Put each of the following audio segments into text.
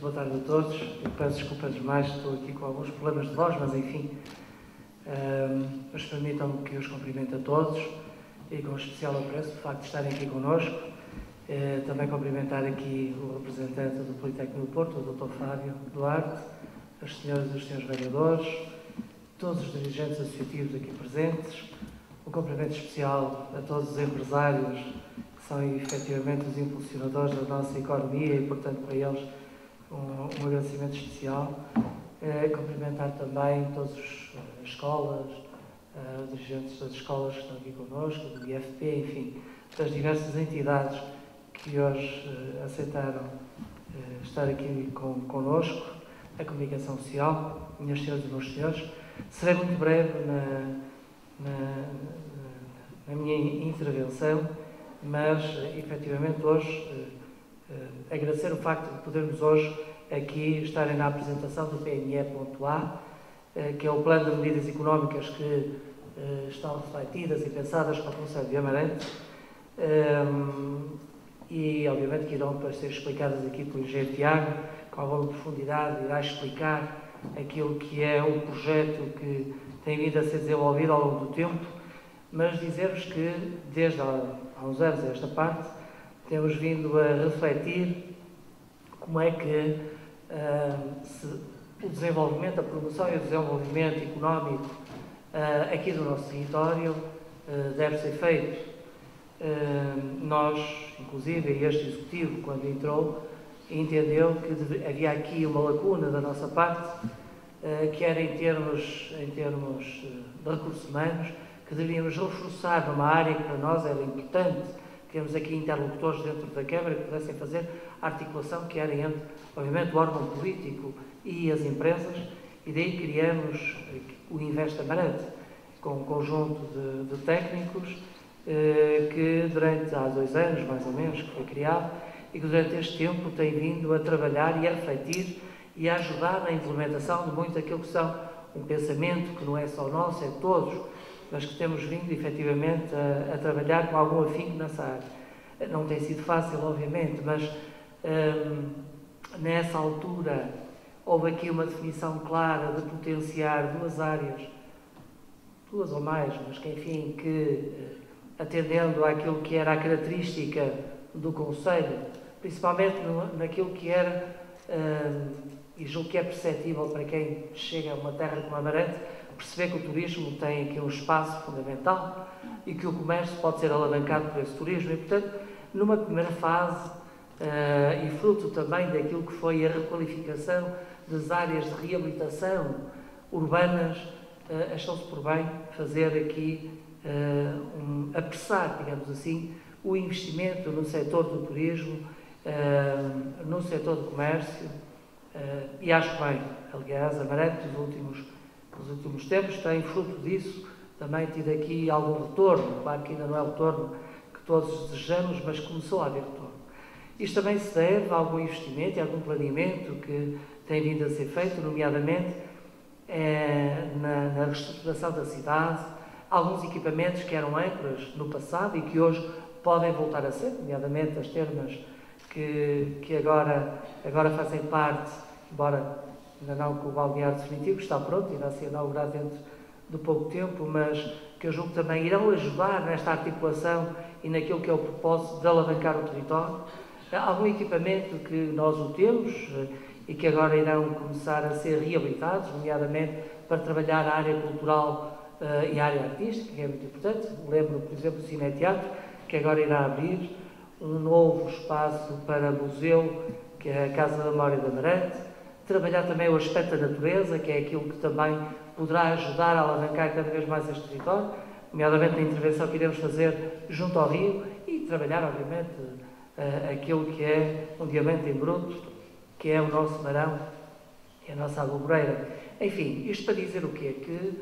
boa tarde a todos. Eu peço desculpa demais, estou aqui com alguns problemas de voz, mas enfim. Mas permitam-me que os cumprimente a todos e com especial apreço de facto de estarem aqui connosco. Também cumprimentar aqui o representante do Politécnico do Porto, o Dr. Fábio Duarte, as senhoras e os senhores vereadores, todos os dirigentes associativos aqui presentes, um cumprimento especial a todos os empresários que são efetivamente os impulsionadores da nossa economia e, portanto, para eles um agradecimento especial. Cumprimentar também todas as escolas, os dirigentes das escolas que estão aqui connosco, do IFP, enfim, das diversas entidades que hoje aceitaram estar aqui connosco, a comunicação social, minhas senhoras e meus senhores. Serei muito breve na minha intervenção, mas efetivamente hoje agradecer o facto de podermos hoje aqui estarem na apresentação do PME.A, que é o plano de medidas económicas que estão refletidas e pensadas para o Concelho de Amarante, e obviamente que irão depois ser explicadas aqui pelo engenheiro Tiago, com alguma profundidade, irá explicar aquilo que é o projeto que tem vindo a ser desenvolvido ao longo do tempo, mas dizer-vos que desde há uns anos esta parte temos vindo a refletir como é que o desenvolvimento, a promoção e o desenvolvimento económico aqui do nosso território deve ser feito. Nós, inclusive, este Executivo, quando entrou, entendeu que havia aqui uma lacuna da nossa parte, que era em termos de recursos humanos, que deveríamos reforçar numa área que para nós era importante. Temos aqui interlocutores dentro da Câmara que pudessem fazer a articulação que era entre, obviamente, o órgão político e as empresas, e daí criamos o Invest Amarante, com um conjunto de técnicos que durante há 2 anos, mais ou menos, que foi criado, e que durante este tempo tem vindo a trabalhar e a refletir e a ajudar na implementação de muito aquilo que são um pensamento que não é só nosso, é de todos, mas que temos vindo efetivamente a trabalhar com algum afinco nessa área. Não tem sido fácil, obviamente, mas nessa altura houve aqui uma definição clara de potenciar 2 áreas, 2 ou mais, mas que enfim, que atendendo àquilo que era a característica do Concelho, principalmente naquilo que era, e julgo que é perceptível para quem chega a uma terra como Amarante, perceber que o turismo tem aqui um espaço fundamental e que o comércio pode ser alavancado por esse turismo. E, portanto, numa primeira fase, e fruto também daquilo que foi a requalificação das áreas de reabilitação urbanas, achou-se por bem fazer aqui, apressar, digamos assim, o investimento no setor do turismo, no setor do comércio, e acho bem, aliás, Amarante, nos últimos tempos, tem fruto disso, também tido aqui algum retorno, claro que ainda não é o retorno que todos desejamos, mas começou a haver retorno. Isto também se deve a algum investimento e a algum planeamento que tem vindo a ser feito, nomeadamente na reestruturação da cidade, alguns equipamentos que eram âncoras no passado e que hoje podem voltar a ser, nomeadamente as termas que agora fazem parte, embora ainda não com o balneário definitivo, está pronto, irá ser inaugurado dentro de pouco tempo, mas que eu julgo que também irão ajudar nesta articulação e naquilo que é o propósito de alavancar o território. Algum equipamento que nós o temos e que agora irão começar a ser reabilitados, nomeadamente para trabalhar a área cultural e a área artística, que é muito importante. Lembro, por exemplo, o Cineteatro, que agora irá abrir um novo espaço para museu, que é a Casa da Memória de Amarante. Trabalhar também o aspecto da natureza, que é aquilo que também poderá ajudar a alavancar cada vez mais este território, nomeadamente na intervenção que iremos fazer junto ao rio, e trabalhar, obviamente, aquilo que é um diamante em bruto, que é o nosso Marão, que é a nossa Alvoreira. Enfim, isto para dizer o quê? Que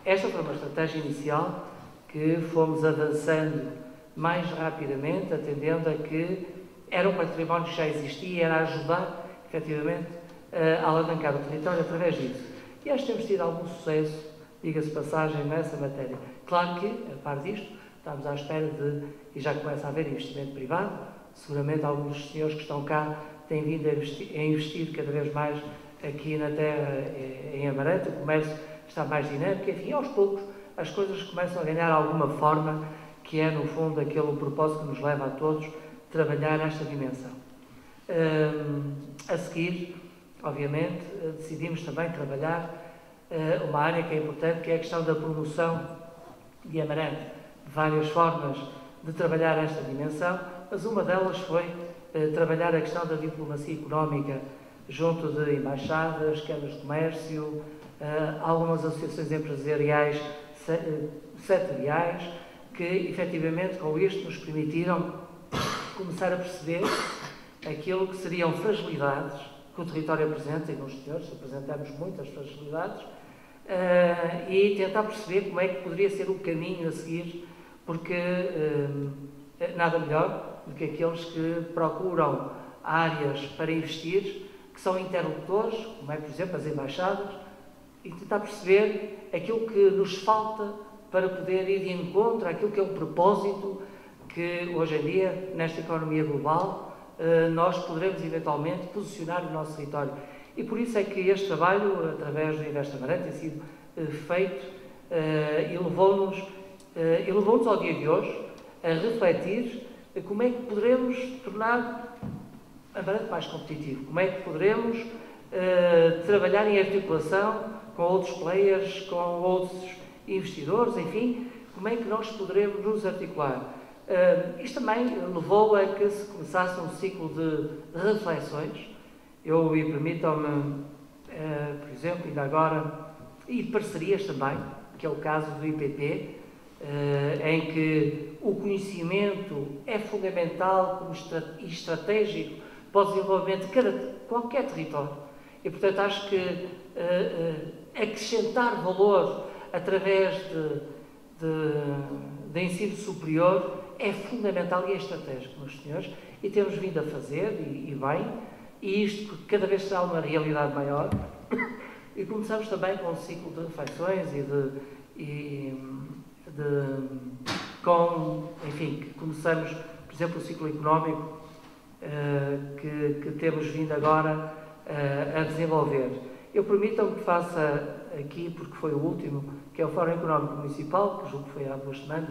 esta foi uma estratégia inicial que fomos avançando mais rapidamente, atendendo a que era um património que já existia e era ajudar, efetivamente, a alavancar o território através disso. E acho que temos tido algum sucesso, diga-se passagem, nessa matéria. Claro que, a par disto, estamos à espera de, e já começa a haver investimento privado, seguramente alguns dos senhores que estão cá tem vindo a investir cada vez mais aqui na terra, em Amarante. O comércio está mais dinâmico, enfim, aos poucos as coisas começam a ganhar alguma forma, que é, no fundo, aquele propósito que nos leva a todos a trabalhar nesta dimensão. A seguir, obviamente, decidimos também trabalhar uma área que é importante, que é a questão da promoção de Amarante. Várias formas de trabalhar esta dimensão, mas uma delas foi trabalhar a questão da diplomacia económica junto de embaixadas, câmaras de comércio, algumas associações empresariais setoriais, que efetivamente com isto nos permitiram começar a perceber aquilo que seriam fragilidades que o território apresenta, e nos senhores apresentamos muitas fragilidades, e tentar perceber como é que poderia ser o caminho a seguir, porque nada melhor do que aqueles que procuram áreas para investir, que são interlocutores, como é, por exemplo, as embaixadas, e tentar perceber aquilo que nos falta para poder ir de encontro àquilo que é um propósito que, hoje em dia, nesta economia global, nós poderemos eventualmente posicionar no nosso território. E por isso é que este trabalho, através do Invest Amarante, tem sido feito e levou-nos ao dia de hoje a refletir como é que poderemos tornar Amarante mais competitivo, como é que poderemos trabalhar em articulação com outros players, com outros investidores, enfim, como é que nós poderemos nos articular. Isto também levou a que se começasse um ciclo de reflexões. E permitam-me, por exemplo, ainda agora, e de parcerias também, que é o caso do IPP, em que o conhecimento é fundamental e estratégico para o desenvolvimento de qualquer território. E, portanto, acho que acrescentar valor através de ensino superior é fundamental e é estratégico, meus senhores, e temos vindo a fazer, e bem, e isto cada vez será uma realidade maior. E começamos também com um ciclo de reflexões enfim, que começamos, por exemplo, o ciclo económico que temos vindo agora a desenvolver. Eu permitam que faça aqui, porque foi o último, que é o Fórum Económico Municipal, que julgo que foi há 2 semanas,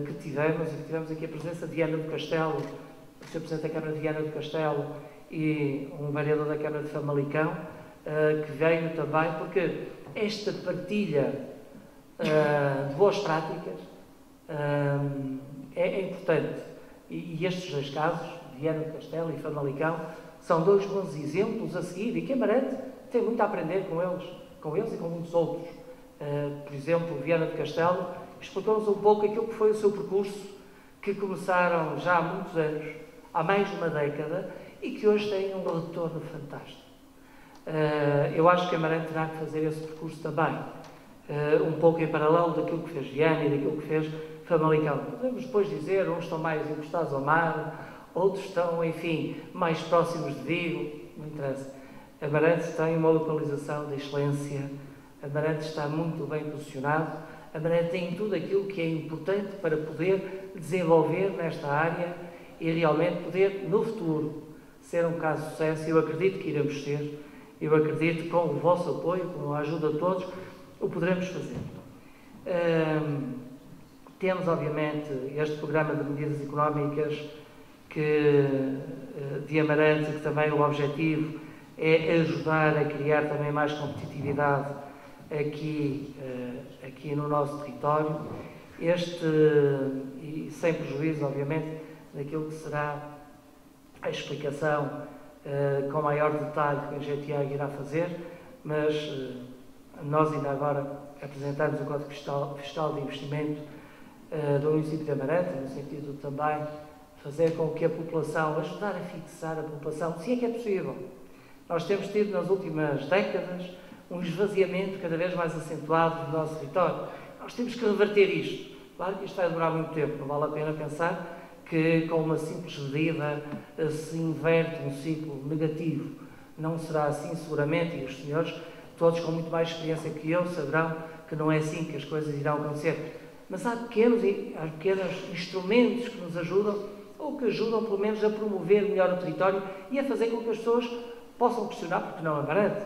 que tivemos aqui a presença de Viana do Castelo, o Sr. Presidente da Câmara de Viana do Castelo e um vereador da Câmara de Famalicão, que veio também, porque esta partilha de boas práticas é importante. E estes 2 casos, Viana do Castelo e Famalicão, são 2 bons exemplos a seguir, e que Amarante tem muito a aprender com eles e com muitos outros. Por exemplo, Viana do Castelo explicou-nos um pouco aquilo que foi o seu percurso, que começaram já há muitos anos, há mais de uma década, e que hoje têm um retorno fantástico. Eu acho que Amarante terá que fazer esse percurso também, um pouco em paralelo daquilo que fez Viana e daquilo que fez Famalicão. Podemos depois dizer, uns estão mais encostados ao mar, outros estão, enfim, mais próximos de Vigo, não interessa. Amarante tem uma localização de excelência, Amarante está muito bem posicionado, Amarante tem tudo aquilo que é importante para poder desenvolver nesta área e realmente poder, no futuro, ser um caso de sucesso. Eu acredito que iremos ser, eu acredito que com o vosso apoio, com a ajuda de todos, o poderemos fazer. Temos, obviamente, este programa de medidas económicas de Amarante, que também o objetivo é ajudar a criar também mais competitividade aqui no nosso território, e sem prejuízo, obviamente, daquilo que será a explicação com maior detalhe que a GTI irá fazer, mas nós ainda agora apresentamos o Código Fiscal de Investimento do município de Amarante, no sentido também de fazer com que a população, ajudar a fixar a população, se é que é possível. Nós temos tido nas últimas décadas um esvaziamento cada vez mais acentuado do nosso território. Nós temos que reverter isto. Claro que isto vai demorar muito tempo, não vale a pena pensar que com uma simples medida se inverte um ciclo negativo. Não será assim, seguramente, e os senhores, todos com muito mais experiência que eu, saberão que não é assim que as coisas irão acontecer. Mas há pequenos instrumentos que nos ajudam ou que ajudam, pelo menos, a promover melhor o território e a fazer com que as pessoas possam questionar, porque não Amarante.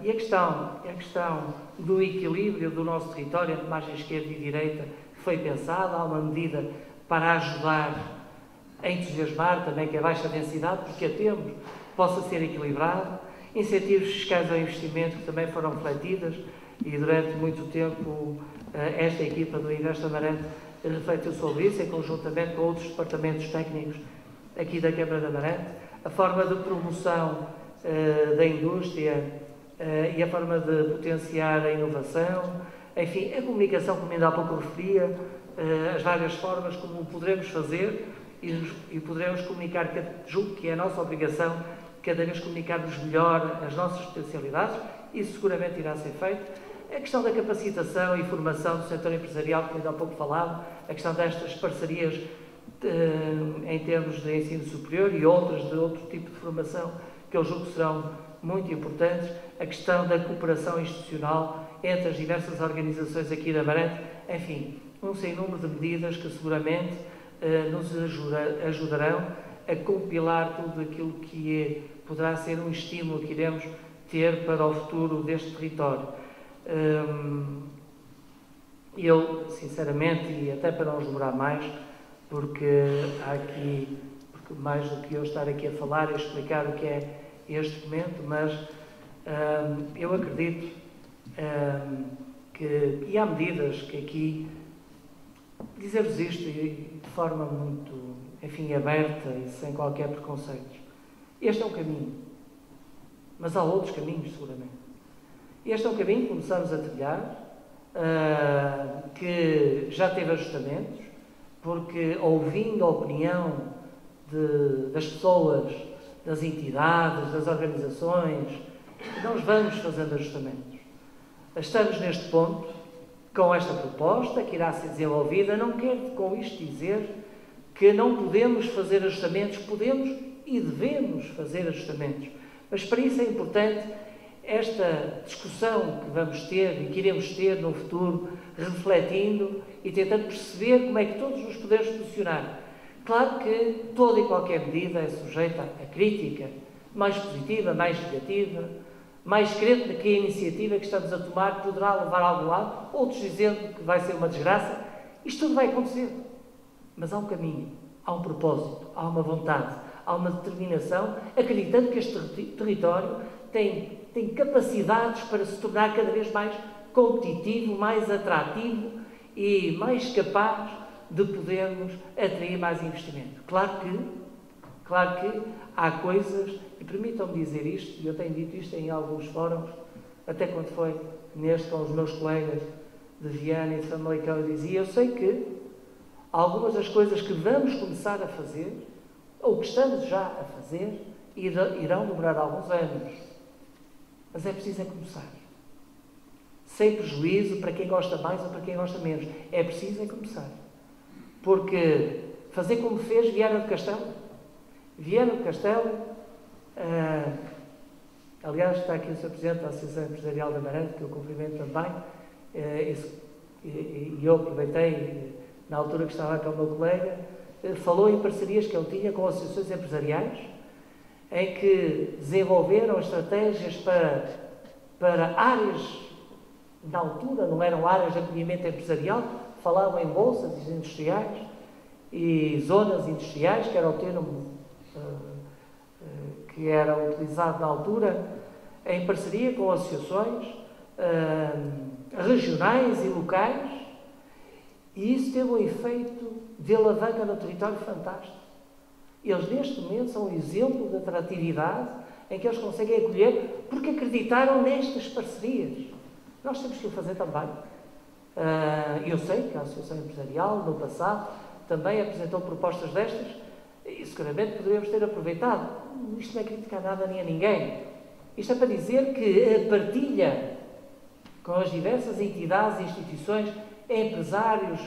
E a questão do equilíbrio do nosso território entre margem esquerda e direita foi pensada, há uma medida para ajudar a entusiasmar também que a baixa densidade, porque a temos, possa ser equilibrada, incentivos fiscais ao investimento que também foram refletidas e durante muito tempo esta equipa do Invest Amarante refletiu sobre isso, em conjuntamente com outros departamentos técnicos aqui da Câmara de Amarante, a forma de promoção da indústria e a forma de potenciar a inovação, enfim, a comunicação, como ainda há pouco referia, as várias formas como poderemos fazer e poderemos comunicar, julgo que é a nossa obrigação, cada vez comunicarmos melhor as nossas potencialidades, isso seguramente irá ser feito. A questão da capacitação e formação do setor empresarial, que ainda há pouco falava, a questão destas parcerias em termos de ensino superior e outras de outro tipo de formação, que eu julgo que serão muito importantes, a questão da cooperação institucional entre as diversas organizações aqui de Amarante, enfim, um sem número de medidas que seguramente nos ajudarão a compilar tudo aquilo que poderá ser um estímulo que iremos ter para o futuro deste território. Eu, sinceramente, e até para não demorar mais, porque há aqui, mais do que eu estar aqui a falar e explicar o que é este documento, mas eu acredito que, e há medidas que aqui, dizer-vos isto de forma muito, enfim, aberta e sem qualquer preconceito. Este é um caminho, mas há outros caminhos, seguramente. Este é um caminho que começamos a trilhar, que já teve ajustamentos, porque ouvindo a opinião das pessoas, das entidades, das organizações, nós vamos fazendo ajustamentos. Estamos neste ponto, com esta proposta que irá ser desenvolvida. Não quero com isto dizer que não podemos fazer ajustamentos, podemos e devemos fazer ajustamentos, mas para isso é importante esta discussão que vamos ter e que iremos ter no futuro, refletindo e tentando perceber como é que todos nos podemos posicionar. Claro que toda e qualquer medida é sujeita a crítica, mais positiva, mais negativa, mais crente de que a iniciativa que estamos a tomar poderá levar a algum lado, outros dizendo que vai ser uma desgraça. Isto tudo vai acontecer. Mas há um caminho, há um propósito, há uma vontade, há uma determinação, acreditando que este território tem capacidades para se tornar cada vez mais competitivo, mais atrativo e mais capaz de podermos atrair mais investimento. Claro que há coisas, e permitam-me dizer isto, e eu tenho dito isto em alguns fóruns, até quando foi neste com os meus colegas de Viana e de Famalicão, eu dizia, eu sei que algumas das coisas que vamos começar a fazer, ou que estamos já a fazer, irão demorar alguns anos. Mas é preciso começar. Sem prejuízo para quem gosta mais ou para quem gosta menos. É preciso começar. Porque fazer como fez Viana do Castelo. Viana do Castelo, aliás, está aqui o Sr. Presidente da Associação Empresarial de Amarante, que eu cumprimento também, e eu aproveitei, na altura que estava cá o meu colega, falou em parcerias que ele tinha com associações empresariais, em que desenvolveram estratégias para áreas, na altura não eram áreas de acolhimento empresarial, falavam em bolsas industriais e zonas industriais, que era o termo que era utilizado na altura, em parceria com associações regionais e locais, e isso teve um efeito de alavanca no território fantástico. Eles, neste momento, são um exemplo de atratividade em que eles conseguem acolher porque acreditaram nestas parcerias. Nós temos que o fazer também. Eu sei que a Associação Empresarial, no passado, também apresentou propostas destas e, seguramente, poderíamos ter aproveitado. Isto não é criticar nada nem a ninguém. Isto é para dizer que a partilha com as diversas entidades e instituições, empresários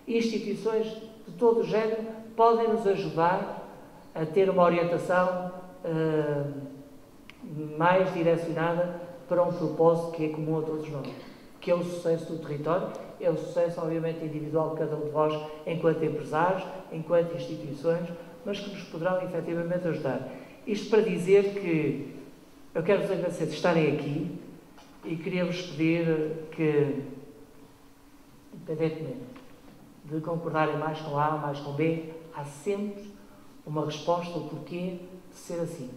e instituições de todo o género, podem nos ajudar a ter uma orientação mais direcionada para um propósito que é comum a todos nós, que é o sucesso do território é o sucesso, obviamente, individual de cada um de vós, enquanto empresários, enquanto instituições, mas que nos poderão, efetivamente, ajudar. Isto para dizer que eu quero vos agradecer de estarem aqui e queria-vos pedir que, independentemente de concordarem mais com A, mais com B, há sempre uma resposta ao porquê de ser assim.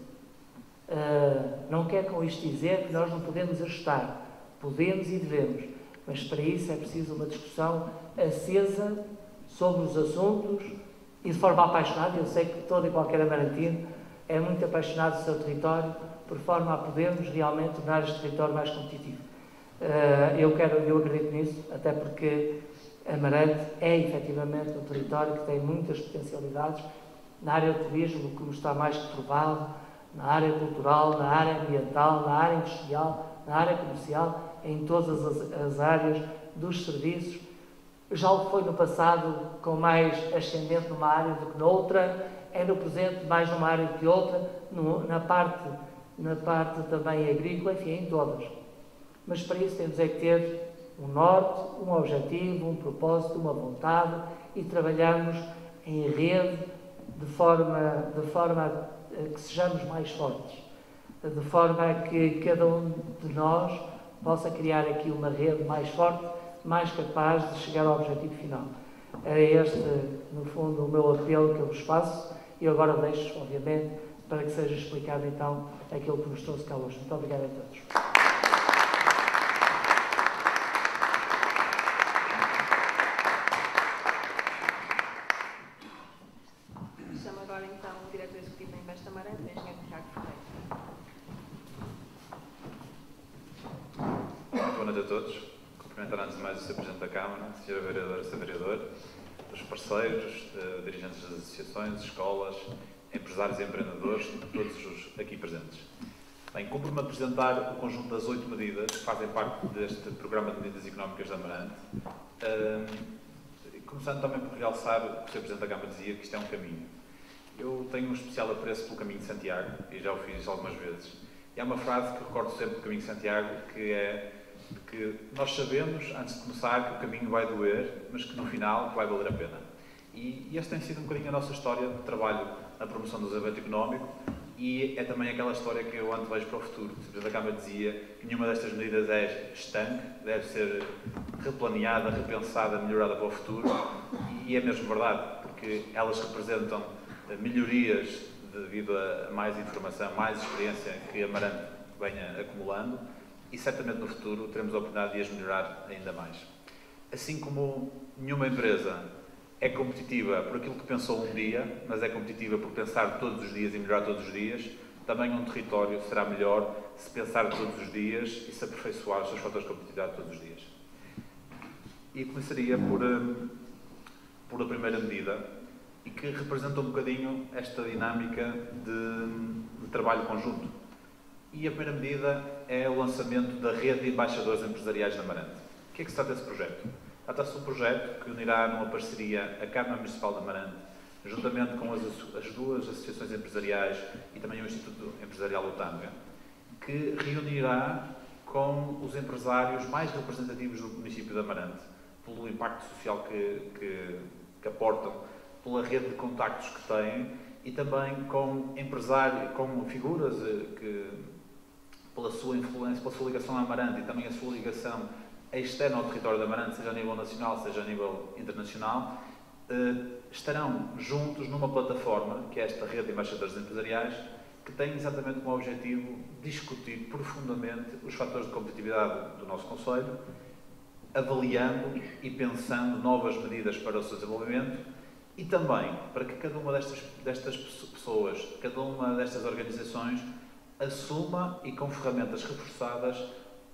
Não quero com isto dizer que nós não podemos ajustar. Podemos e devemos, mas para isso é preciso uma discussão acesa sobre os assuntos e de forma apaixonada. Eu sei que todo e qualquer amarantino é muito apaixonado do seu território, por forma a podermos realmente tornar este território mais competitivo. Eu acredito nisso, até porque Amarante é efetivamente um território que tem muitas potencialidades na área do turismo, como está mais que provado, na área cultural, na área ambiental, na área industrial, na área comercial, em todas as áreas dos serviços. Já o foi no passado com mais ascendente numa área do que noutra, é no presente mais numa área do que outra, na parte também agrícola, enfim, em todas. Mas para isso temos é que ter um norte, um objetivo, um propósito, uma vontade e trabalharmos em rede de forma a que sejamos mais fortes, de forma a que cada um de nós possa criar aqui uma rede mais forte, mais capaz de chegar ao objetivo final. É este, no fundo, o meu apelo que eu vos faço e agora deixo, obviamente, para que seja explicado então aquilo que nos trouxe cá hoje. Muito obrigado a todos. Chamo agora então o diretor executivo da Invest Amarante, o engenheiro Tiago Ferreira. Boa noite a todos. Cumprimentar antes de mais o Sr. Presidente da Câmara, Sr. Vereador, Sr. Vereador, os parceiros, dirigentes das associações, escolas, empresários e empreendedores, todos os aqui presentes. Bem, cumpro-me apresentar o conjunto das 8 medidas que fazem parte deste programa de medidas económicas da Amarante, começando também por realçar o que o Sr. Presidente da Câmara dizia, que isto é um caminho. Eu tenho um especial apreço pelo caminho de Santiago, e já o fiz algumas vezes. E há uma frase que recordo sempre do caminho de Santiago, que é que nós sabemos, antes de começar, que o caminho vai doer, mas que no final vai valer a pena. E esta tem sido um bocadinho a nossa história de trabalho na promoção do desenvolvimento económico e é também aquela história que eu antevejo para o futuro. O Presidente da Câmara dizia que nenhuma destas medidas é estanque, deve ser replaneada, repensada, melhorada para o futuro e é mesmo verdade, porque elas representam melhorias devido a mais informação, mais experiência que a Amarante venha acumulando e certamente no futuro teremos a oportunidade de as melhorar ainda mais. Assim como nenhuma empresa é competitiva por aquilo que pensou um dia, mas é competitiva por pensar todos os dias e melhorar todos os dias, também um território será melhor se pensar todos os dias e se aperfeiçoar os seus fatores de competitividade todos os dias. E começaria por a primeira medida, e que representa um bocadinho esta dinâmica de trabalho conjunto. E a primeira medida é o lançamento da Rede de Embaixadores Empresariais da Amarante. O que é que se trata desse projeto? Trata-se de um projeto que unirá numa parceria a Câmara Municipal de Amarante, juntamente com as duas associações empresariais e também o Instituto Empresarial Otâmega, que reunirá com os empresários mais representativos do município de Amarante, pelo impacto social que aportam, pela rede de contactos que têm e também com empresários, com figuras que, pela sua influência, pela sua ligação a Amarante e também a sua ligação externa ao território de Amarante, seja a nível nacional, seja a nível internacional, estarão juntos numa plataforma, que é esta rede de embaixadores empresariais, que tem exatamente como objetivo discutir profundamente os fatores de competitividade do nosso concelho, avaliando e pensando novas medidas para o seu desenvolvimento e também para que cada uma destas pessoas, cada uma destas organizações assuma e com ferramentas reforçadas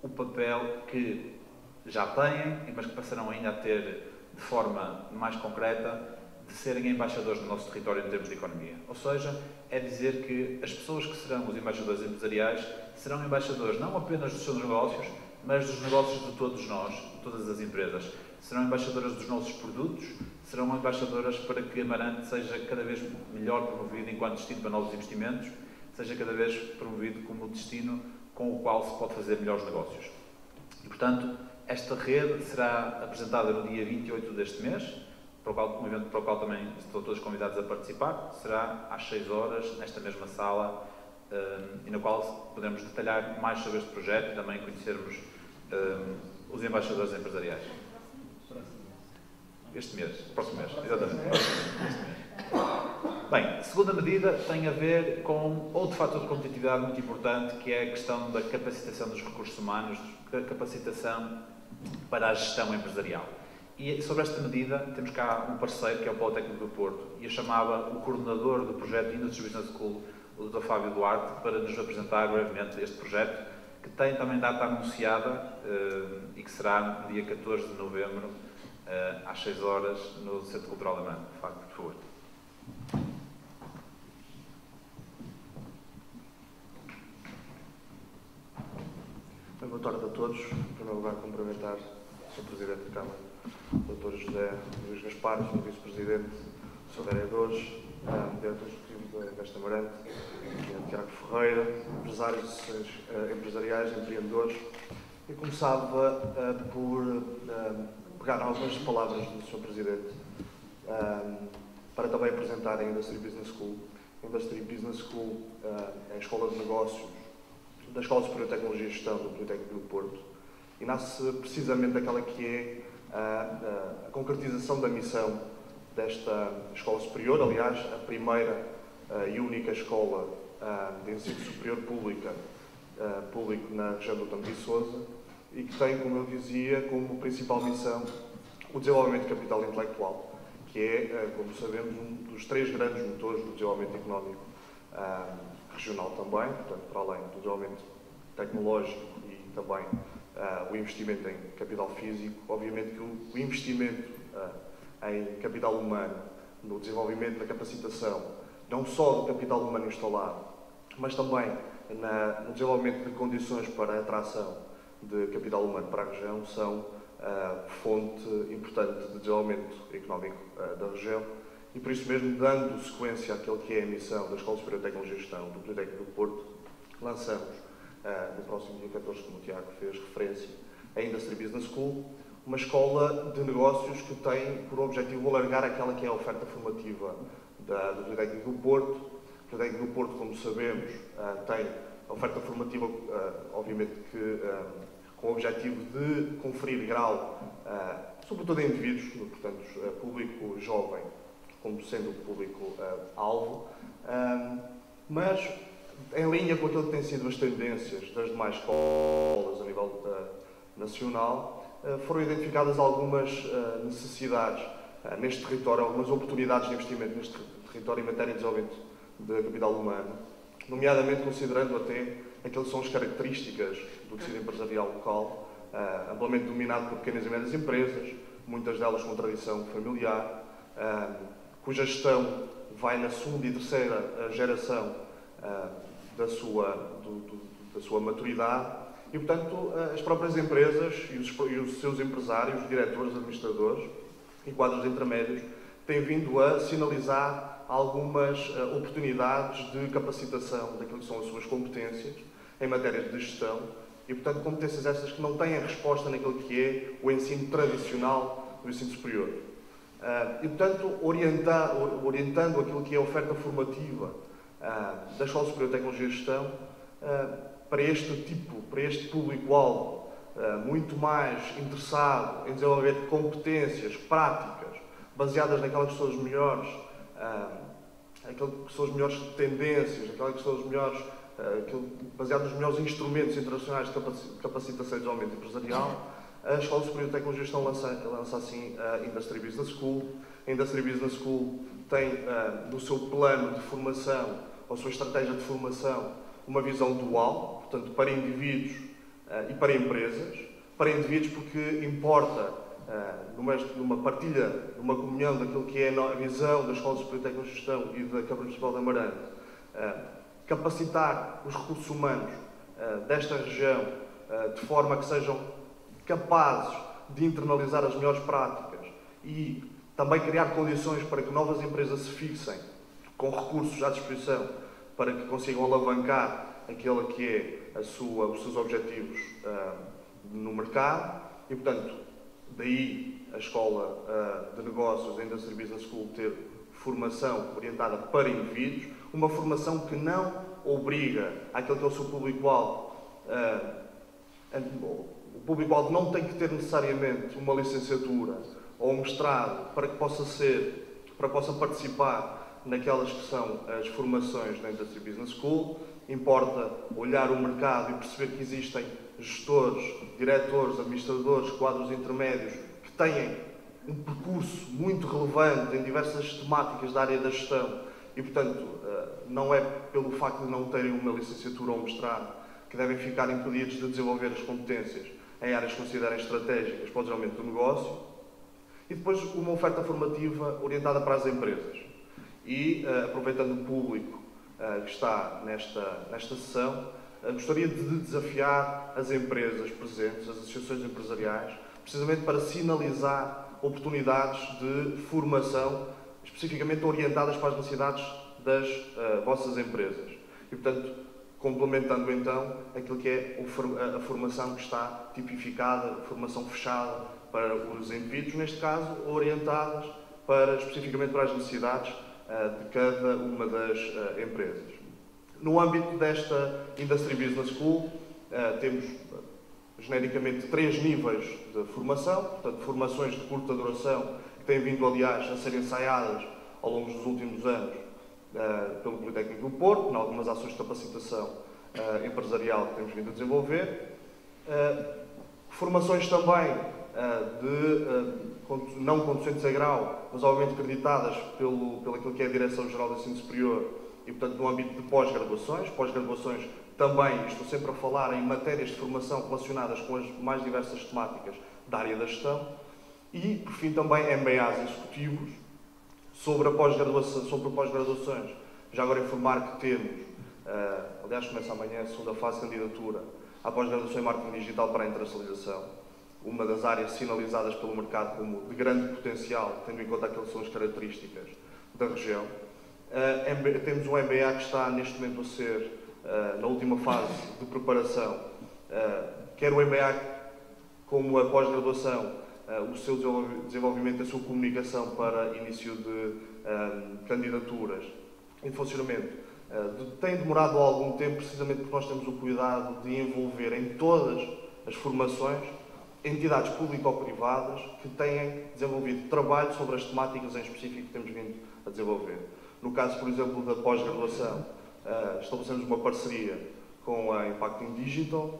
o papel que já têm, mas que passarão ainda a ter de forma mais concreta, de serem embaixadores do nosso território em termos de economia. Ou seja, é dizer que as pessoas que serão os embaixadores empresariais serão embaixadores não apenas dos seus negócios, mas dos negócios de todos nós, de todas as empresas. Serão embaixadoras dos nossos produtos, serão embaixadoras para que Amarante seja cada vez melhor promovido enquanto destino para novos investimentos, seja cada vez promovido como destino com o qual se pode fazer melhores negócios. E, portanto, Esta rede será apresentada no dia 28 deste mês, um evento para o qual também estão todos convidados a participar. Será às 6 horas, nesta mesma sala, e na qual podemos detalhar mais sobre este projeto e também conhecermos os embaixadores empresariais. Este mês, próximo mês, exatamente. Este mês. Bem, a segunda medida tem a ver com outro fator de competitividade muito importante, que é a questão da capacitação dos recursos humanos, da capacitação para a gestão empresarial. E sobre esta medida temos cá um parceiro, que é o Polo Técnico do Porto, e eu chamava o coordenador do projeto Industry Business School, o Dr. Fábio Duarte, para nos apresentar brevemente este projeto, que tem também data anunciada e que será no dia 14 de novembro, às 6 horas, no Centro Cultural Alemão. Fábio, por favor. Boa tarde a todos. Em primeiro lugar, cumprimentar o Sr. Presidente da Câmara, o Dr. José Luís Gaspar, o Sr. Vice-Presidente, o Sr. vereadores, o Diretor Executivo da Investa Amarante, o Tiago Ferreira, empresários, associações empresariais, empreendedores. Eu começava por pegar algumas palavras do Sr. Presidente para também apresentar a Industry Business School. A Industry Business School é a escola de negócios da Escola Superior de Tecnologia e Gestão do Politécnico do Porto, e nasce precisamente daquela que é a concretização da missão desta Escola Superior, aliás, a primeira e única escola de ensino superior público na região do Tambo de Sousa, e que tem, como eu dizia, como principal missão o desenvolvimento de capital intelectual, que é, como sabemos, um dos 3 grandes motores do desenvolvimento económico regional também, portanto, para além do desenvolvimento tecnológico e também o investimento em capital físico. Obviamente que o investimento em capital humano, no desenvolvimento, na capacitação, não só do capital humano instalado, mas também no desenvolvimento de condições para a atração de capital humano para a região, são fonte importante de desenvolvimento económico da região. E por isso mesmo, dando sequência àquilo que é a missão da Escola Superior de Tecnologia e Gestão do Politécnico do Porto, lançamos, no próximo dia 14, como o Tiago fez referência, a Industry Business School, uma escola de negócios que tem por objetivo alargar aquela que é a oferta formativa do Politécnico do Porto. O Politécnico do Porto, como sabemos, tem a oferta formativa, obviamente que com o objetivo de conferir grau, sobretudo a indivíduos, portanto, público jovem, como sendo o público-alvo, mas em linha com aquilo que têm sido as tendências das demais escolas a nível nacional, foram identificadas algumas necessidades neste território, algumas oportunidades de investimento neste território em matéria de desenvolvimento de capital humano, nomeadamente considerando até aquilo que são as características do tecido empresarial local, amplamente dominado por pequenas e médias empresas, muitas delas com tradição familiar, cuja gestão vai na segunda e terceira geração da sua maturidade, e, portanto, as próprias empresas e os seus empresários, diretores, administradores e quadros intermédios têm vindo a sinalizar algumas oportunidades de capacitação daquilo que são as suas competências em matéria de gestão, e, portanto, competências estas que não têm a resposta naquilo que é o ensino tradicional do ensino superior. E, portanto, orientando aquilo que é a oferta formativa da Escola Superior de Tecnologia e Gestão para este público-alvo muito mais interessado em desenvolver competências práticas baseadas naquelas que são as melhores, tendências, aquelas que são as melhores, baseado nos melhores instrumentos internacionais de capacitação e desenvolvimento empresarial. A Escola Superior de Tecnologia e Gestão lança assim a Industry Business School. A Industry Business School tem no seu plano de formação, ou sua estratégia de formação, uma visão dual, portanto, para indivíduos e para empresas. Para indivíduos porque importa, numa partilha, numa comunhão daquilo que é a visão da Escola Superior de Tecnologia e Gestão e da Câmara Municipal de Amarante, capacitar os recursos humanos desta região de forma que sejam capazes de internalizar as melhores práticas e também criar condições para que novas empresas se fixem com recursos à disposição para que consigam alavancar aquele que é os seus objetivos no mercado. E, portanto, daí a Escola de Negócios, a Industry Business School, ter formação orientada para indivíduos, uma formação que não obriga àquele que é o seu público-alvo. O público-alvo não tem que ter necessariamente uma licenciatura ou um mestrado para que possa participar naquelas que são as formações da Industry Business School. Importa olhar o mercado e perceber que existem gestores, diretores, administradores, quadros intermédios que têm um percurso muito relevante em diversas temáticas da área da gestão e, portanto, não é pelo facto de não terem uma licenciatura ou um mestrado que devem ficar impedidos de desenvolver as competências em áreas que considerem estratégicas para o desenvolvimento do negócio. E depois uma oferta formativa orientada para as empresas. E, aproveitando o público que está nesta sessão, gostaria de desafiar as empresas presentes, as associações empresariais, precisamente para sinalizar oportunidades de formação especificamente orientadas para as necessidades das vossas empresas. E, portanto, complementando então aquilo que é a formação que está tipificada, formação fechada para os indivíduos, neste caso, orientadas especificamente para as necessidades de cada uma das empresas. No âmbito desta Industry Business School, temos genericamente 3 níveis de formação, portanto, formações de curta duração, que têm vindo, aliás, a ser ensaiadas ao longo dos últimos anos pelo Politécnico do Porto, em algumas ações de capacitação empresarial que temos vindo a desenvolver. Formações também não conducentes a grau, mas obviamente acreditadas pelo aquilo que é a Direção-Geral do Ensino Superior e, portanto, no âmbito de pós-graduações. Pós-graduações também, estou sempre a falar em matérias de formação relacionadas com as mais diversas temáticas da área da gestão. E, por fim, também MBAs executivos sobre pós-graduações. Já agora informar que temos, aliás, começa amanhã a segunda fase de candidatura à pós-graduação em Marketing Digital para a Internacionalização, uma das áreas sinalizadas pelo mercado como de grande potencial, tendo em conta aquelas que são as características da região. Temos um MBA que está neste momento a ser, na última fase de preparação, quer o MBA como a pós-graduação, o seu desenvolvimento, a sua comunicação para início de candidaturas em funcionamento, tem demorado algum tempo, precisamente porque nós temos o cuidado de envolver em todas as formações entidades público-privadas que têm desenvolvido trabalho sobre as temáticas em específico que temos vindo a desenvolver. No caso, por exemplo, da pós-graduação, estabelecemos uma parceria com a Impacting Digital.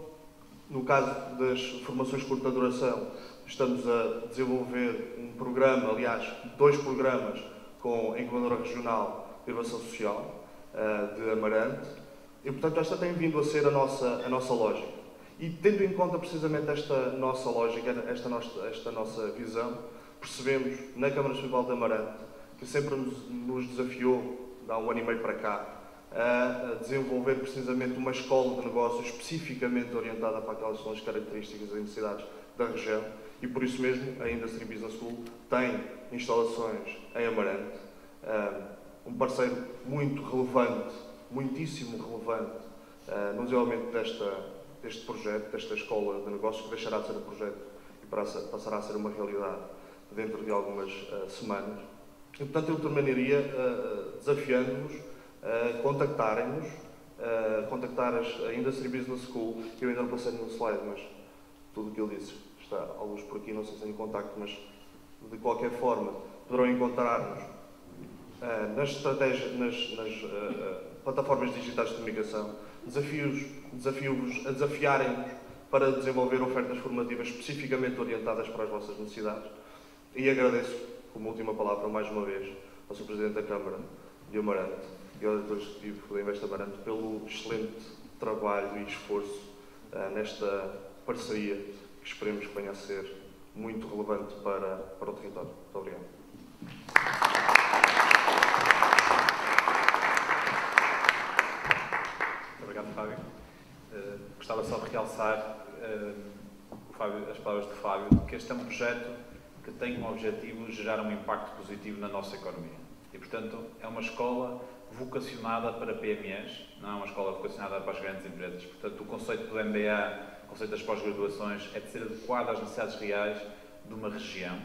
No caso das formações de curta duração, estamos a desenvolver um programa, aliás, 2 programas com a Incubadora Regional de Inovação Social de Amarante. E, portanto, esta tem vindo a ser a nossa lógica. E, tendo em conta precisamente esta nossa lógica, esta nossa visão, percebemos na Câmara Municipal de Amarante, que sempre nos desafiou, há 1 ano e meio para cá, a desenvolver precisamente uma escola de negócios especificamente orientada para aquelas que são as características e necessidades da região, e por isso mesmo a Industry Business School tem instalações em Amarante, um parceiro muito relevante, muitíssimo relevante, no desenvolvimento deste projeto, desta escola de negócios, que deixará de ser um projeto e passará a ser uma realidade dentro de algumas semanas. E, portanto, eu terminaria desafiando-vos a contactarem-nos, contactar a Industry Business School, que eu ainda não passei no slide, mas tudo o que ele disse está alguns por aqui, não sei se tem contacto, mas de qualquer forma poderão encontrar-nos nas plataformas digitais de comunicação. Desafio-vos a desafiarem-nos para desenvolver ofertas formativas especificamente orientadas para as vossas necessidades. E agradeço, como última palavra, mais uma vez, ao Sr. Presidente da Câmara de Amarante e ao Diretor Executivo da Invest Amarante pelo excelente trabalho e esforço nesta parceria, que esperemos que venha a ser muito relevante para o território. Muito obrigado. Muito obrigado, Fábio. Gostava só de realçar as palavras do Fábio, que este é um projeto que tem como objetivo gerar um impacto positivo na nossa economia. E, portanto, é uma escola vocacionada para PMEs, não é uma escola vocacionada para as grandes empresas. Portanto, o conceito do MBA, o conceito das pós-graduações, é de ser adequado às necessidades reais de uma região.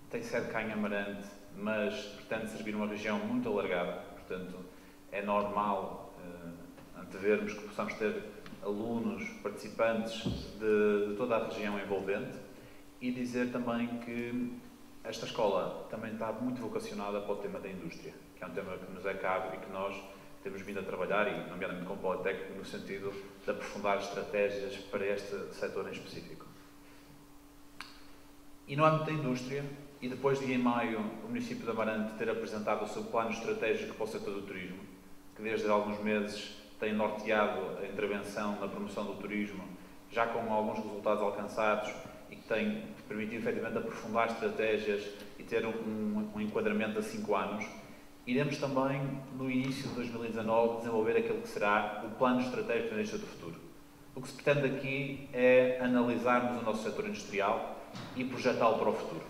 Tem sede cá em Amarante, mas pretende servir uma região muito alargada. Portanto, é normal antevermos que possamos ter alunos, participantes de toda a região envolvente, e dizer também que esta escola também está muito vocacionada para o tema da indústria, que é um tema que nos é caro e que nós temos vindo a trabalhar, e nomeadamente com o Politécnico, no sentido de aprofundar estratégias para este setor em específico. E no âmbito da indústria, e depois de em maio o município de Amarante ter apresentado o seu plano estratégico para o setor do turismo, que desde alguns meses tem norteado a intervenção na promoção do turismo, já com alguns resultados alcançados, e que tem permitido efetivamente aprofundar estratégias e ter um enquadramento a 5 anos, iremos também, no início de 2019, desenvolver aquele que será o plano estratégico da indústria do futuro. O que se pretende aqui é analisarmos o nosso setor industrial e projetá-lo para o futuro.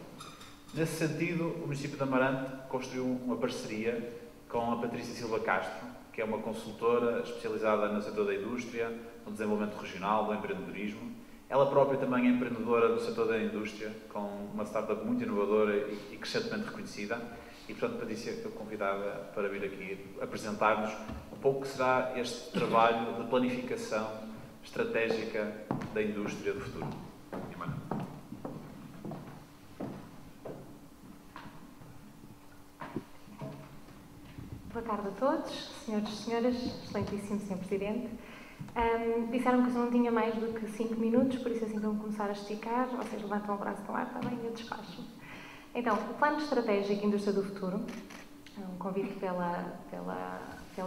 Nesse sentido, o município de Amarante construiu uma parceria com a Patrícia Silva Castro, que é uma consultora especializada no setor da indústria, no desenvolvimento regional, do empreendedorismo. Ela própria também é empreendedora no setor da indústria, com uma startup muito inovadora e crescentemente reconhecida. E, portanto, Patrícia, eu convidava para vir aqui apresentar-nos um pouco o que será este trabalho de planificação estratégica da indústria do futuro. Boa tarde a todos, senhores e senhoras, excelentíssimo Sr. Presidente. Disseram que eu não tinha mais do que 5 minutos, por isso assim vão começar a esticar, vocês levantam o braço no ar, está bem, eu despacho. Então, o Plano Estratégico Indústria do Futuro, um convite pela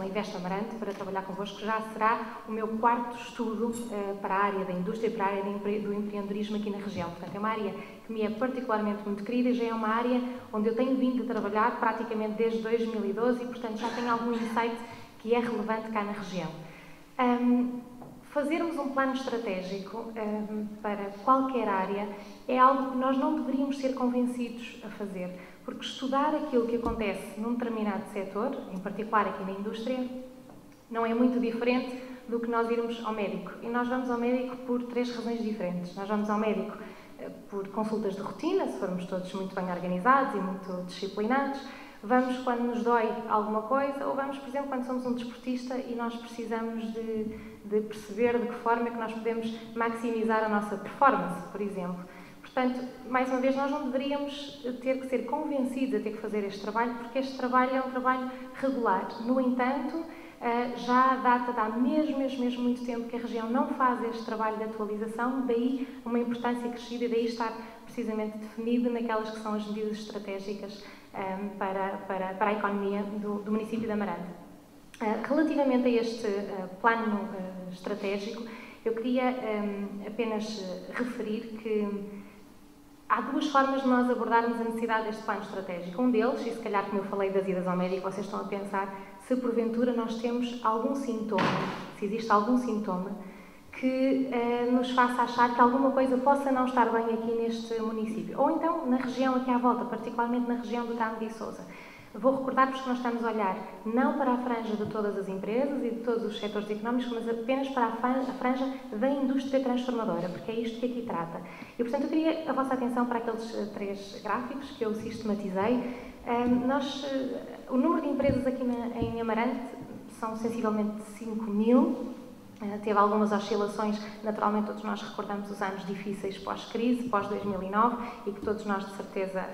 Invest Amarante para trabalhar convosco, já será o meu 4º estudo para a área da indústria e para a área do empreendedorismo aqui na região. Portanto, é uma área que me é particularmente muito querida e já é uma área onde eu tenho vindo a trabalhar praticamente desde 2012 e, portanto, já tenho algum insight que é relevante cá na região. Fazermos um plano estratégico para qualquer área é algo que nós não deveríamos ser convencidos a fazer, porque estudar aquilo que acontece num determinado setor, em particular aqui na indústria, não é muito diferente do que nós irmos ao médico. E nós vamos ao médico por 3 razões diferentes. Nós vamos ao médico por consultas de rotina, se formos todos muito bem organizados e muito disciplinados. Vamos quando nos dói alguma coisa, ou vamos, por exemplo, quando somos um desportista e nós precisamos de perceber de que forma é que nós podemos maximizar a nossa performance, por exemplo. Portanto, mais uma vez, nós não deveríamos ter que ser convencidos a ter que fazer este trabalho, porque este trabalho é um trabalho regular. No entanto, já data de há mesmo muito tempo que a região não faz este trabalho de atualização, daí uma importância crescida e daí estar precisamente definido naquelas que são as medidas estratégicas para a economia do município de Amarante. Relativamente a este plano estratégico, eu queria apenas referir que há 2 formas de nós abordarmos a necessidade deste plano estratégico. Um deles, e se calhar como eu falei das idas ao médico, vocês estão a pensar se porventura nós temos algum sintoma, se existe algum sintoma que nos faça achar que alguma coisa possa não estar bem aqui neste município. Ou então na região aqui à volta, particularmente na região do Carmo de Sousa. Vou recordar-vos que nós estamos a olhar não para a franja de todas as empresas e de todos os setores económicos, mas apenas para a franja da indústria transformadora, porque é isto que aqui trata. E, portanto, eu queria a vossa atenção para aqueles 3 gráficos que eu sistematizei. O número de empresas aqui em Amarante são sensivelmente 5.000. Teve algumas oscilações, naturalmente todos nós recordamos os anos difíceis pós-crise, pós-2009, e que todos nós de certeza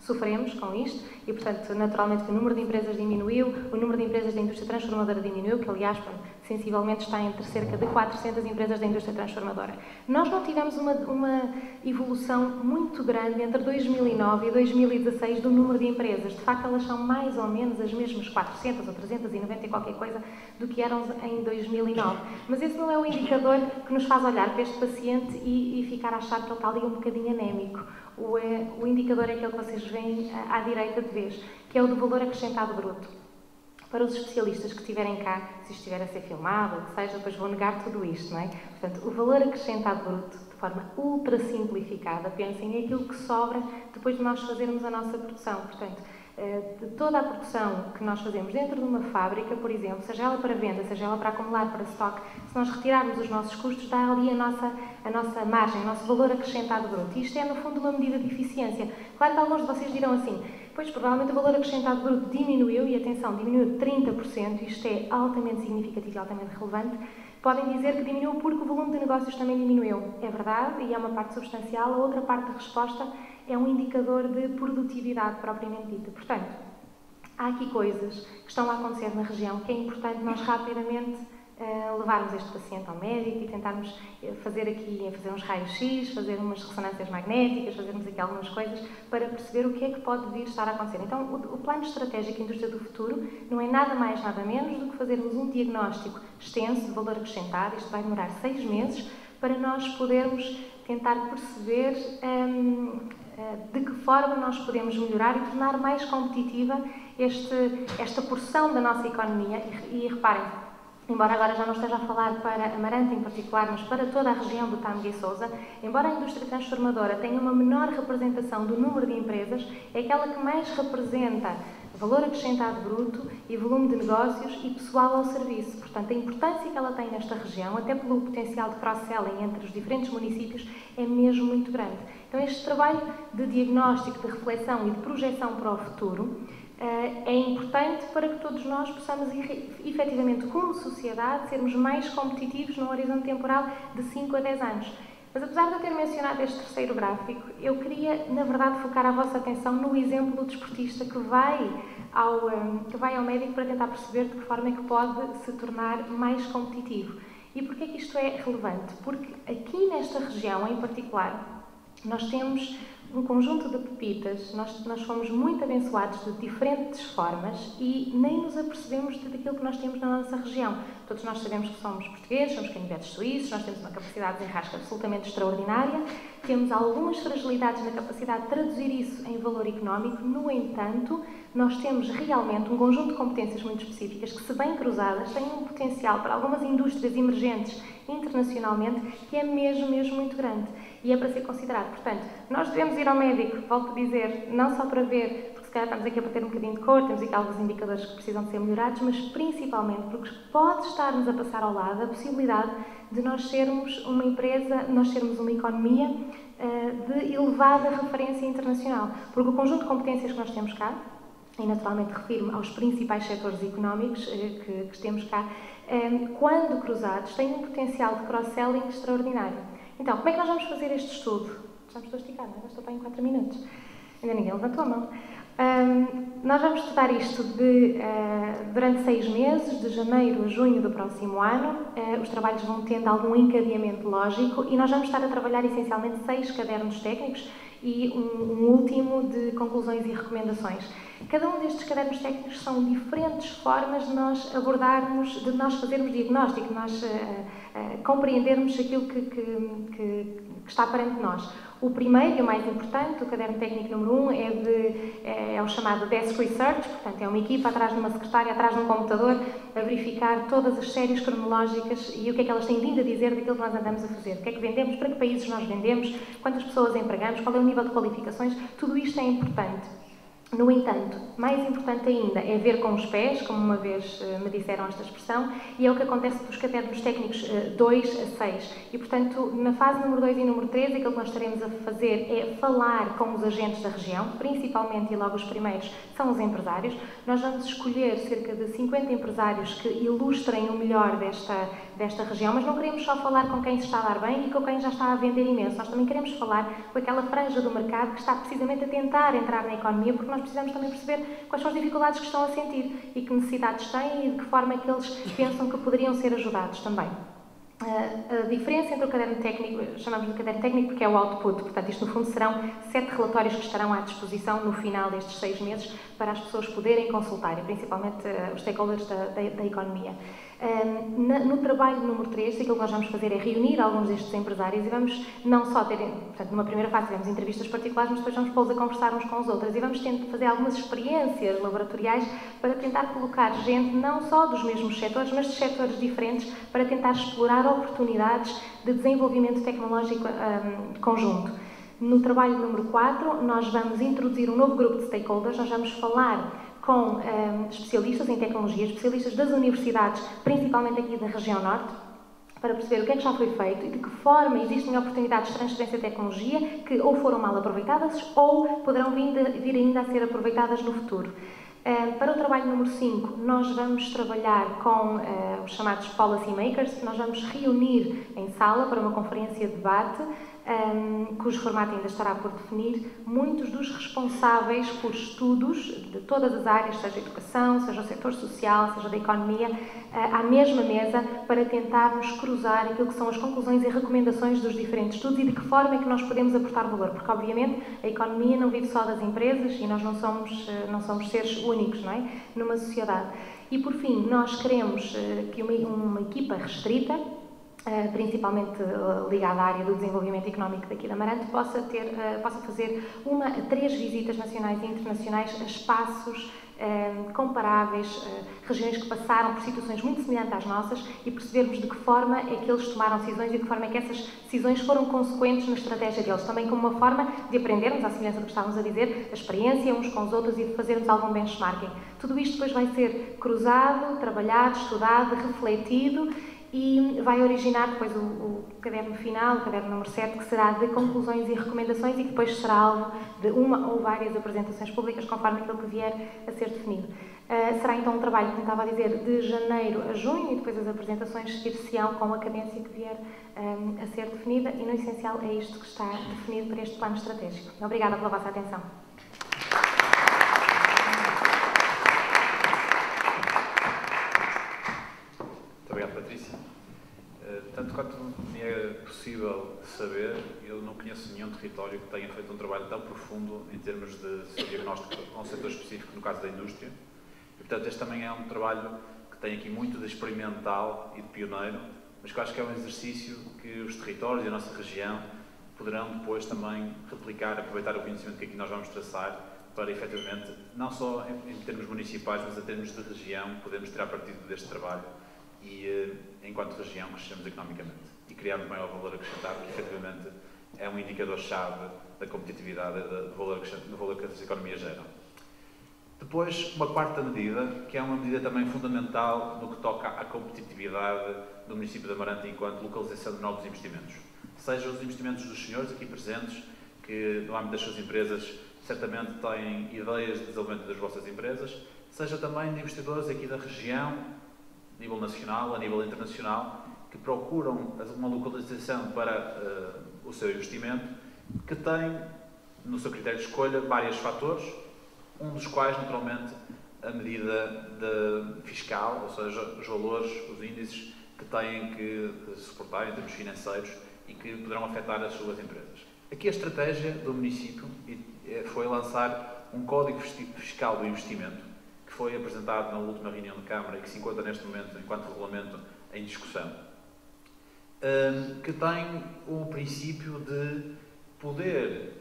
sofremos com isto, e portanto naturalmente que o número de empresas diminuiu, o número de empresas da indústria transformadora diminuiu, que aliás sensivelmente está entre cerca de 400 empresas da indústria transformadora. Nós não tivemos uma evolução muito grande entre 2009 e 2016 do número de empresas. De facto, elas são mais ou menos as mesmas 400 ou 390 e qualquer coisa do que eram em 2009. Mas esse não é o indicador que nos faz olhar para este paciente e ficar a achar que ele está ali um bocadinho anémico. O indicador é aquele que vocês veem à direita de vez, que é o do valor acrescentado bruto. Para os especialistas que estiverem cá, se estiver a ser filmado, ou que seja, depois vou negar tudo isto, não é? Portanto, o valor acrescentado bruto, de forma ultra simplificada, pensem, é aquilo que sobra depois de nós fazermos a nossa produção. Portanto, de toda a produção que nós fazemos dentro de uma fábrica, por exemplo, seja ela para venda, seja ela para acumular, para stock, se nós retirarmos os nossos custos, dá ali a nossa margem, o nosso valor acrescentado bruto. E isto é, no fundo, uma medida de eficiência. Claro que alguns de vocês dirão assim, pois provavelmente o valor acrescentado bruto diminuiu, e atenção, diminuiu de 30%, isto é altamente significativo e altamente relevante. Podem dizer que diminuiu porque o volume de negócios também diminuiu. É verdade, e é uma parte substancial. A outra parte da resposta é um indicador de produtividade propriamente dita. Portanto, há aqui coisas que estão a acontecer na região que é importante nós rapidamente levarmos este paciente ao médico e tentarmos fazer uns raios-x, fazer umas ressonâncias magnéticas, fazermos aqui algumas coisas para perceber o que é que pode vir a estar a acontecer. Então, o plano estratégico Indústria do Futuro não é nada mais, nada menos do que fazermos um diagnóstico extenso de valor acrescentado. Isto vai demorar 6 meses para nós podermos tentar perceber de que forma nós podemos melhorar e tornar mais competitiva esta porção da nossa economia. E reparem, embora agora já não esteja a falar para Amarante em particular, mas para toda a região do Tâmega e Sousa, embora a indústria transformadora tenha uma menor representação do número de empresas, é aquela que mais representa valor acrescentado bruto e volume de negócios e pessoal ao serviço. Portanto, a importância que ela tem nesta região, até pelo potencial de cross-selling entre os diferentes municípios, é mesmo muito grande. Então, este trabalho de diagnóstico, de reflexão e de projeção para o futuro é importante para que todos nós possamos, efetivamente, como sociedade, sermos mais competitivos num horizonte temporal de 5 a 10 anos. Mas, apesar de eu ter mencionado este terceiro gráfico, eu queria, na verdade, focar a vossa atenção no exemplo do desportista que vai ao médico para tentar perceber de que forma é que pode se tornar mais competitivo. E porquê que isto é relevante? Porque aqui nesta região, em particular, nós temos um conjunto de pepitas, nós fomos muito abençoados de diferentes formas e nem nos apercebemos daquilo que nós temos na nossa região. Todos nós sabemos que somos portugueses, somos canivetes suíços, nós temos uma capacidade de desenrasque absolutamente extraordinária, temos algumas fragilidades na capacidade de traduzir isso em valor económico. No entanto, nós temos realmente um conjunto de competências muito específicas que, se bem cruzadas, têm um potencial para algumas indústrias emergentes internacionalmente que é mesmo muito grande e é para ser considerado. Portanto, nós devemos ir ao médico, volto a dizer, não só para ver, porque se calhar estamos aqui a bater um bocadinho de cor, temos aqui alguns indicadores que precisam de ser melhorados, mas principalmente porque pode estar-nos a passar ao lado a possibilidade de nós sermos uma empresa, nós sermos uma economia de elevada referência internacional. Porque o conjunto de competências que nós temos cá, e naturalmente refiro-me aos principais setores económicos que temos cá, quando cruzados, têm um potencial de cross-selling extraordinário. Então, como é que nós vamos fazer este estudo? Já me estou a esticar, não é? Já estou para em 4 minutos. Ainda ninguém levantou a mão. Nós vamos estudar isto durante 6 meses, de janeiro a junho do próximo ano. Os trabalhos vão tendo algum encadeamento lógico e nós vamos estar a trabalhar essencialmente 6 cadernos técnicos e um último de conclusões e recomendações. Cada um destes cadernos técnicos são diferentes formas de nós abordarmos, de nós fazermos diagnóstico, de nós compreendermos aquilo que está perante nós. O primeiro e o mais importante, o caderno técnico número 1, é o chamado Desk Research, portanto é uma equipa atrás de uma secretária, atrás de um computador, a verificar todas as séries cronológicas e o que é que elas têm vindo a dizer daquilo que nós andamos a fazer. O que é que vendemos, para que países nós vendemos, quantas pessoas empregamos, qual é o nível de qualificações, tudo isto é importante. No entanto, mais importante ainda é ver com os pés, como uma vez me disseram esta expressão, e é o que acontece dos cadernos técnicos 2 a 6. E, portanto, na fase número 2 e número 3, aquilo que nós estaremos a fazer é falar com os agentes da região, principalmente, e logo os primeiros, são os empresários. Nós vamos escolher cerca de 50 empresários que ilustrem o melhor desta região, mas não queremos só falar com quem se está a dar bem e com quem já está a vender imenso. Nós também queremos falar com aquela franja do mercado que está precisamente a tentar entrar na economia, porque nós precisamos também perceber quais são as dificuldades que estão a sentir e que necessidades têm e de que forma é que eles pensam que poderiam ser ajudados também. A diferença entre o caderno técnico, chamamos de caderno técnico porque é o output, portanto isto no fundo serão 7 relatórios que estarão à disposição no final destes 6 meses para as pessoas poderem consultar, e principalmente os stakeholders da economia. No trabalho número 3, aquilo que nós vamos fazer é reunir alguns destes empresários e vamos não só ter, portanto numa primeira fase tivemos entrevistas particulares, mas depois vamos pô-los a conversar uns com os outros e vamos tentar fazer algumas experiências laboratoriais para tentar colocar gente não só dos mesmos setores, mas de setores diferentes para tentar explorar oportunidades de desenvolvimento tecnológico conjunto. No trabalho número 4, nós vamos introduzir um novo grupo de stakeholders, nós vamos falar com especialistas em tecnologia, especialistas das universidades, principalmente aqui da região norte, para perceber o que é que já foi feito e de que forma existem oportunidades de transferência de tecnologia que ou foram mal aproveitadas ou poderão vir ainda a ser aproveitadas no futuro. Para o trabalho número 5, nós vamos trabalhar com os chamados policy makers, nós vamos reunir em sala para uma conferência de debate, cujo formato ainda estará por definir, muitos dos responsáveis por estudos de todas as áreas, seja a educação, seja o setor social, seja da economia, à mesma mesa para tentarmos cruzar aquilo que são as conclusões e recomendações dos diferentes estudos e de que forma é que nós podemos aportar valor, porque obviamente a economia não vive só das empresas e nós não somos seres únicos, não é? Numa sociedade. E por fim, nós queremos que uma equipa restrita, principalmente ligada à área do desenvolvimento económico daqui da Amarante, possa fazer 1 a 3 visitas nacionais e internacionais a espaços comparáveis, regiões que passaram por situações muito semelhantes às nossas e percebermos de que forma é que eles tomaram decisões e de que forma é que essas decisões foram consequentes na estratégia deles, também como uma forma de aprendermos, à semelhança do que estávamos a dizer, a experiência uns com os outros e de fazermos algum benchmarking. Tudo isto depois vai ser cruzado, trabalhado, estudado, refletido e vai originar depois o caderno final, o caderno número 7, que será de conclusões e recomendações e que depois será alvo de uma ou várias apresentações públicas, conforme aquilo que vier a ser definido. Será então um trabalho, como estava a dizer, de janeiro a junho e depois as apresentações seguir-se-ão com a cadência que vier a ser definida e, no essencial, é isto que está definido para este plano estratégico. Obrigada pela vossa atenção. Obrigado, Patrícia. Tanto quanto me é possível saber, eu não conheço nenhum território que tenha feito um trabalho tão profundo em termos de seu diagnóstico a um setor específico, no caso da indústria. E, portanto, este também é um trabalho que tem aqui muito de experimental e de pioneiro, mas que eu acho que é um exercício que os territórios e a nossa região poderão depois também replicar, aproveitar o conhecimento que aqui nós vamos traçar para, efetivamente, não só em termos municipais, mas em termos de região, podemos tirar partido deste trabalho e, enquanto região, crescemos economicamente e criarmos maior valor acrescentado, que efetivamente é um indicador-chave da competitividade e do valor que as economias geram. Depois, uma quarta medida, que é uma medida também fundamental no que toca à competitividade do município de Amarante enquanto localização de novos investimentos. Seja os investimentos dos senhores aqui presentes, que no âmbito das suas empresas certamente têm ideias de desenvolvimento das vossas empresas, seja também de investidores aqui da região, a nível nacional, a nível internacional, que procuram uma localização para o seu investimento, que tem, no seu critério de escolha, vários fatores, um dos quais, naturalmente, a medida fiscal, ou seja, os valores, os índices que têm que suportar em termos financeiros e que poderão afetar as suas empresas. Aqui a estratégia do município foi lançar um Código Fiscal do Investimento, que foi apresentado na última reunião de Câmara e que se encontra neste momento, enquanto regulamento, em discussão, que tem o princípio de poder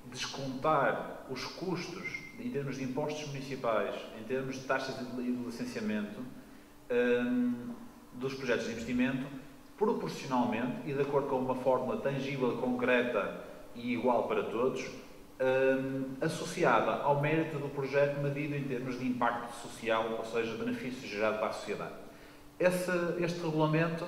descontar os custos em termos de impostos municipais, em termos de taxas de licenciamento dos projetos de investimento, proporcionalmente e de acordo com uma fórmula tangível, concreta e igual para todos, associada ao mérito do projeto medido em termos de impacto social, ou seja, benefício gerado para a sociedade. Este regulamento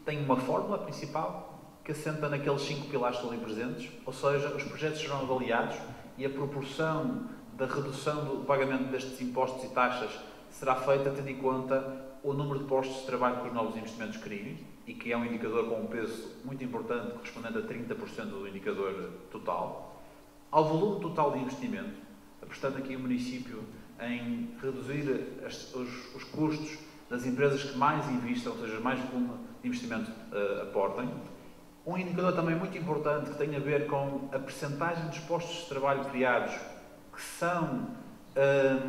tem uma fórmula principal que assenta naqueles 5 pilares que estão ali presentes, ou seja, os projetos serão avaliados e a proporção da redução do pagamento destes impostos e taxas será feita tendo em conta o número de postos de trabalho que os novos investimentos criam, e que é um indicador com um peso muito importante, correspondente a 30% do indicador total, ao volume total de investimento, apostando aqui o município em reduzir os custos das empresas que mais investam, ou seja, mais volume de investimento aportem. Um indicador também muito importante que tem a ver com a percentagem dos postos de trabalho criados que são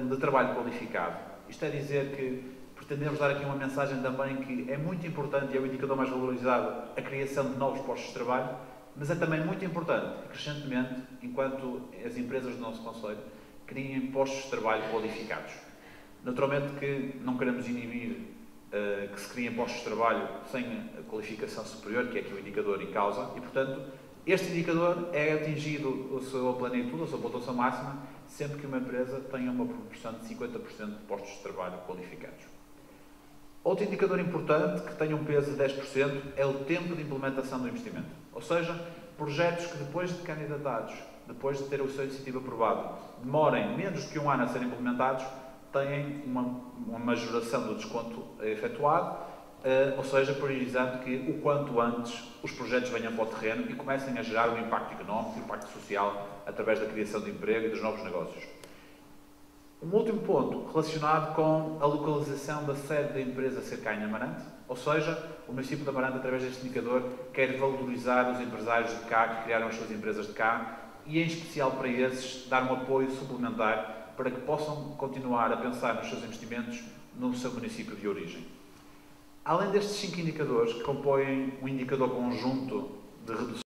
de trabalho qualificado. Isto é dizer que pretendemos dar aqui uma mensagem também que é muito importante e é o indicador mais valorizado, a criação de novos postos de trabalho, mas é também muito importante, crescentemente, enquanto as empresas do nosso concelho criem postos de trabalho qualificados. Naturalmente que não queremos inibir que se criem postos de trabalho sem a qualificação superior, que é aqui o indicador em causa, e, portanto, este indicador é atingido a sua plenitude, a sua pontuação máxima, sempre que uma empresa tenha uma proporção de 50% de postos de trabalho qualificados. Outro indicador importante, que tem um peso de 10%, é o tempo de implementação do investimento. Ou seja, projetos que depois de candidatados, depois de ter o seu incentivo aprovado, demorem menos do que um ano a serem implementados, têm uma majoração do desconto efetuado, ou seja, priorizando que o quanto antes os projetos venham para o terreno e comecem a gerar um impacto económico e um impacto social através da criação de emprego e dos novos negócios. Um último ponto relacionado com a localização da sede da empresa ser cá em Amarante, ou seja, o município de Amarante, através deste indicador, quer valorizar os empresários de cá que criaram as suas empresas de cá e, em especial para esses, dar um apoio suplementar para que possam continuar a pensar nos seus investimentos no seu município de origem. Além destes 5 indicadores, que compõem um indicador conjunto de redução